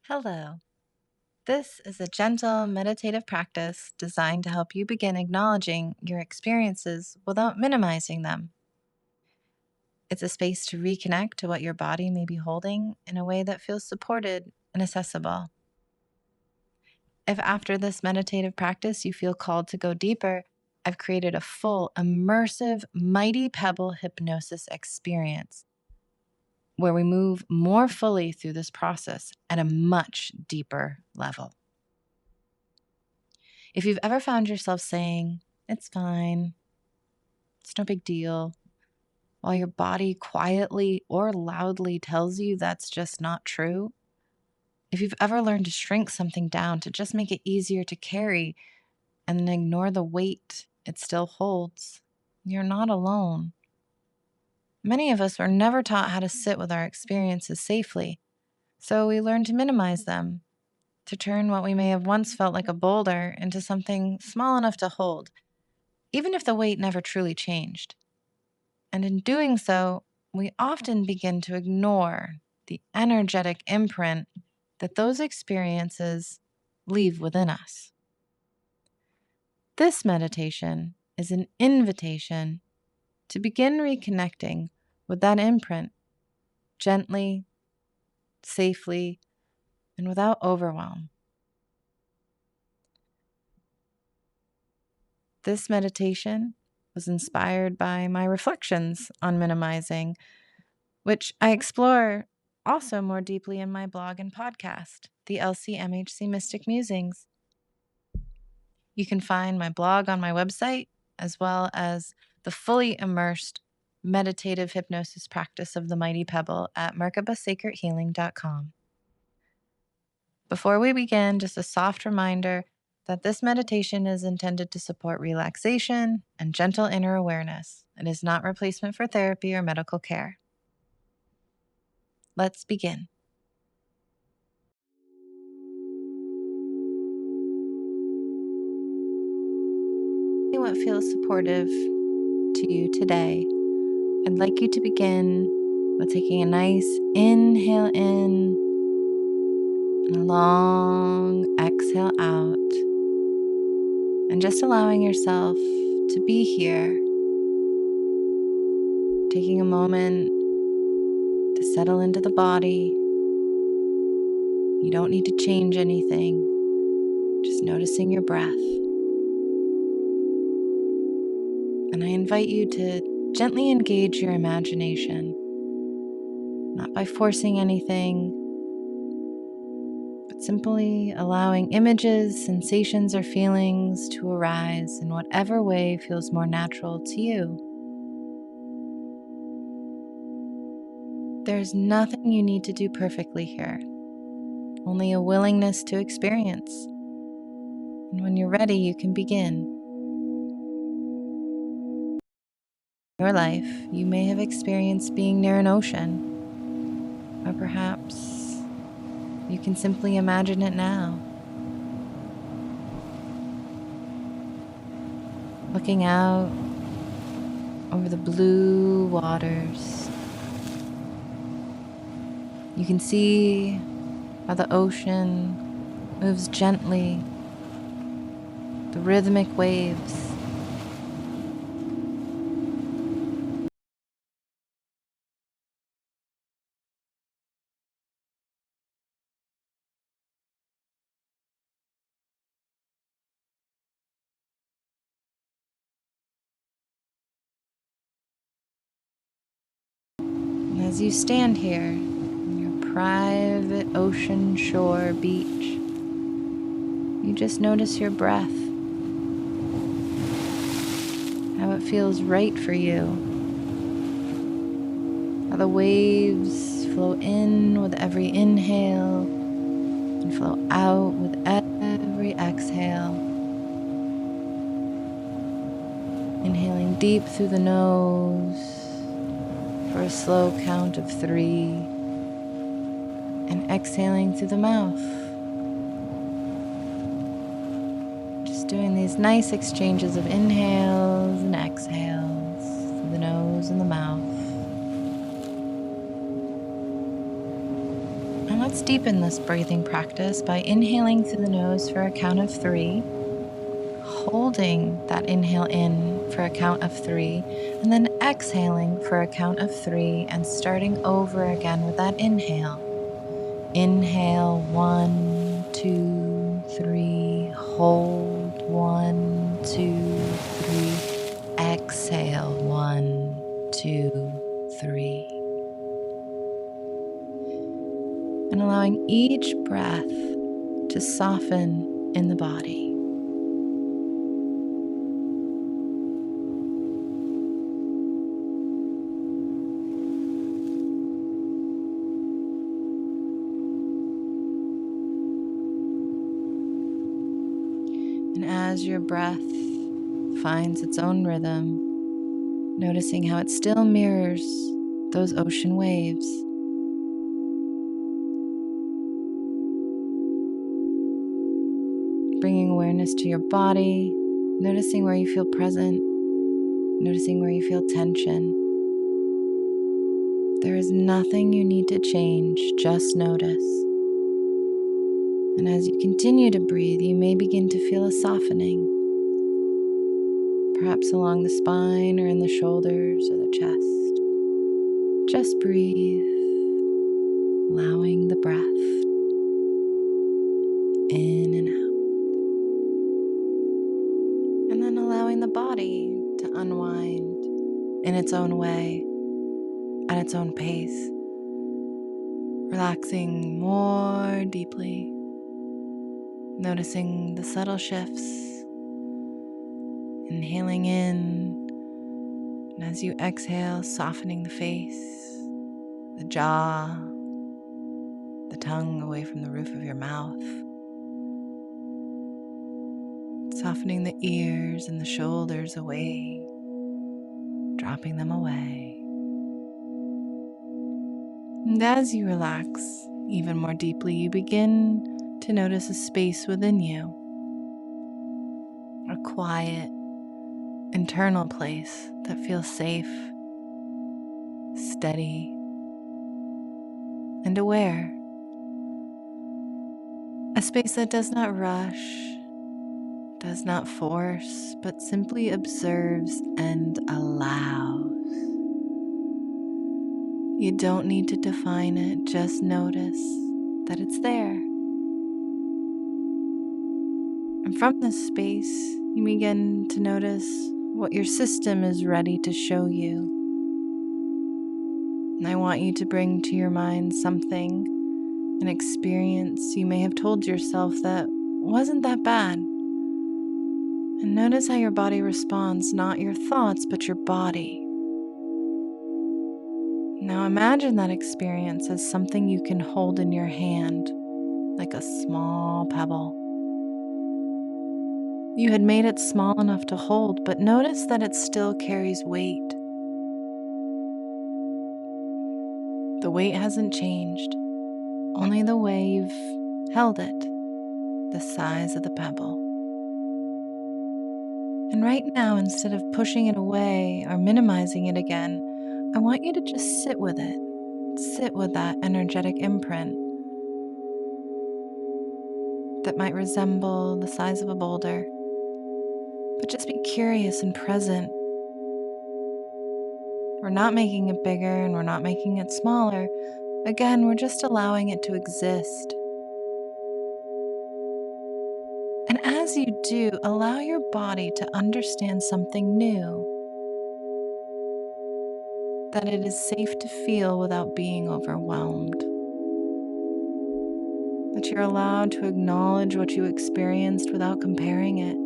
Hello. This is a gentle meditative practice designed to help you begin acknowledging your experiences without minimizing them. It's a space to reconnect to what your body may be holding in a way that feels supported and accessible. If after this meditative practice you feel called to go deeper, I've created a full, immersive Mighty Pebble hypnosis experience where we move more fully through this process at a much deeper level. If you've ever found yourself saying, "It's fine, it's no big deal," while your body quietly or loudly tells you that's just not true, if you've ever learned to shrink something down to just make it easier to carry and then ignore the weight it still holds, you're not alone. Many of us were never taught how to sit with our experiences safely, so we learn to minimize them, to turn what we may have once felt like a boulder into something small enough to hold, even if the weight never truly changed. And in doing so, we often begin to ignore the energetic imprint that those experiences leave within us. This meditation is an invitation to begin reconnecting with that imprint gently, safely, and without overwhelm. This meditation was inspired by my reflections on minimizing, which I explore also more deeply in my blog and podcast, the LCMHC Mystic Musings. You can find my blog on my website, as well as the fully immersed meditative hypnosis practice of the Mighty Pebble at merkabasacredhealing.com. Before we begin, just a soft reminder that this meditation is intended to support relaxation and gentle inner awareness. It is not replacement for therapy or medical care. Let's begin. See what feels supportive to you today. I'd like you to begin with taking a nice inhale in and a long exhale out, and just allowing yourself to be here, taking a moment to settle into the body. You don't need to change anything, just noticing your breath. And I invite you to gently engage your imagination, not by forcing anything, but simply allowing images, sensations, or feelings to arise in whatever way feels more natural to you. There's nothing you need to do perfectly here, only a willingness to experience. And when you're ready, you can begin. In your life, you may have experienced being near an ocean, or perhaps you can simply imagine it now. Looking out over the blue waters, you can see how the ocean moves gently, the rhythmic waves. And as you stand here on your private ocean shore beach, you just notice your breath, how it feels right for you, how the waves flow in with every inhale and flow out with every exhale. Inhaling deep through the nose for a slow count of 3, and exhaling through the mouth. Just doing these nice exchanges of inhales and exhales through the nose and the mouth. And Let's deepen this breathing practice by inhaling through the nose for a count of 3, holding that inhale in for a count of 3, and then exhaling for a count of 3 and starting over again with that inhale. Inhale, 1, 2, 3, hold, 1, 2, 3, exhale, 1, 2, 3. And allowing each breath to soften in the body. And as your breath finds its own rhythm, noticing how it still mirrors those ocean waves. Bringing awareness to your body, noticing where you feel present, noticing where you feel tension. There is nothing you need to change, just notice. And as you continue to breathe, you may begin to feel a softening, perhaps along the spine or in the shoulders or the chest. Just breathe, allowing the breath in and out. And then allowing the body to unwind in its own way, at its own pace. Relaxing more deeply, noticing the subtle shifts. Inhaling in, and as you exhale, softening the face, the jaw, the tongue away from the roof of your mouth. Softening the ears and the shoulders away, dropping them away. And as you relax even more deeply, you begin to notice a space within you, a quiet, internal place that feels safe, steady, and aware. A space that does not rush, does not force, but simply observes and allows. You don't need to define it, just notice that it's there. And from this space, you begin to notice what your system is ready to show you. And I want you to bring to your mind something, an experience you may have told yourself that wasn't that bad. And notice how your body responds, not your thoughts, but your body. Now imagine that experience as something you can hold in your hand, like a small pebble. You had made it small enough to hold, but notice that it still carries weight. The weight hasn't changed, only the way you've held it, the size of the pebble. And right now, instead of pushing it away or minimizing it again, I want you to just sit with it. Sit with that energetic imprint that might resemble the size of a boulder. But just be curious and present. We're not making it bigger and we're not making it smaller. Again, we're just allowing it to exist. And as you do, allow your body to understand something new. That it is safe to feel without being overwhelmed. That you're allowed to acknowledge what you experienced without comparing it,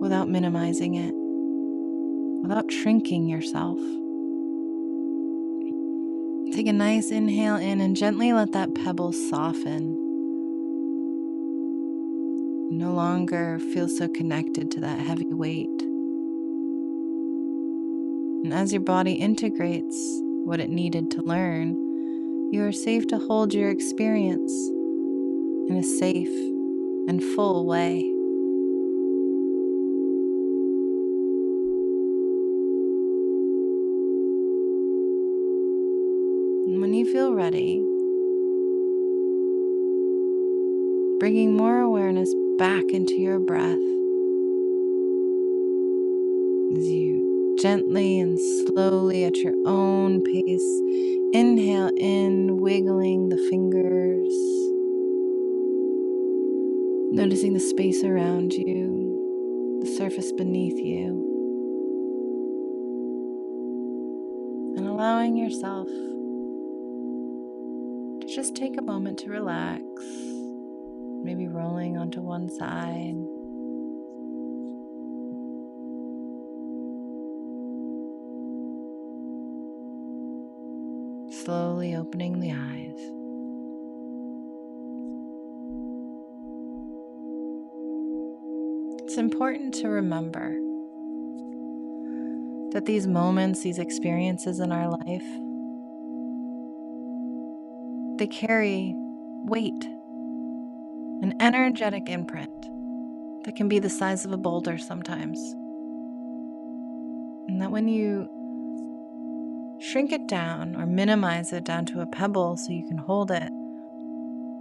without minimizing it, without shrinking yourself. Take a nice inhale in and gently let that pebble soften. No longer feel so connected to that heavy weight. And as your body integrates what it needed to learn, you are safe to hold your experience in a safe and full way. And when you feel ready, bringing more awareness back into your breath as you gently and slowly at your own pace inhale in, wiggling the fingers, noticing the space around you, the surface beneath you, and allowing yourself to just take a moment to relax, maybe rolling onto one side. Slowly opening the eyes. It's important to remember that these moments, these experiences in our life, they carry weight, an energetic imprint that can be the size of a boulder sometimes. And that when you shrink it down or minimize it down to a pebble so you can hold it,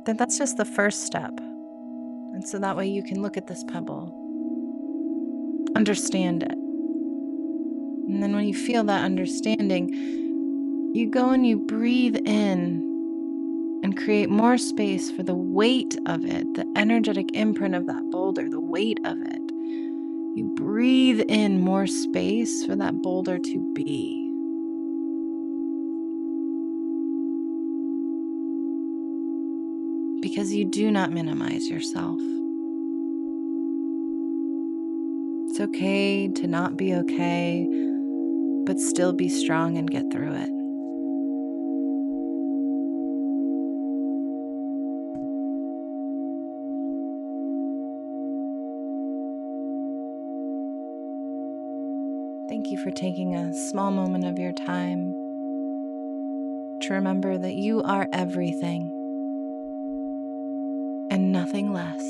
then that's just the first step. And so that way you can look at this pebble, understand it. And then when you feel that understanding, you go and you breathe in and create more space for the weight of it, the energetic imprint of that boulder, the weight of it. You breathe in more space for that boulder to be. Because you do not minimize yourself. It's okay to not be okay, but still be strong and get through it. Thank you for taking a small moment of your time to remember that you are everything and nothing less.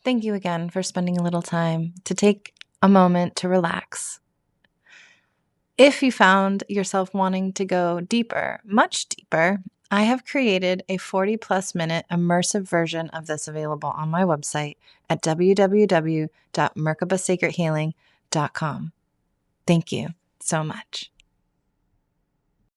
Thank you again for spending a little time to take a moment to relax. If you found yourself wanting to go deeper, much deeper, I have created a 40+ minute immersive version of this available on my website at www.merkabasacredhealing.com. Thank you so much.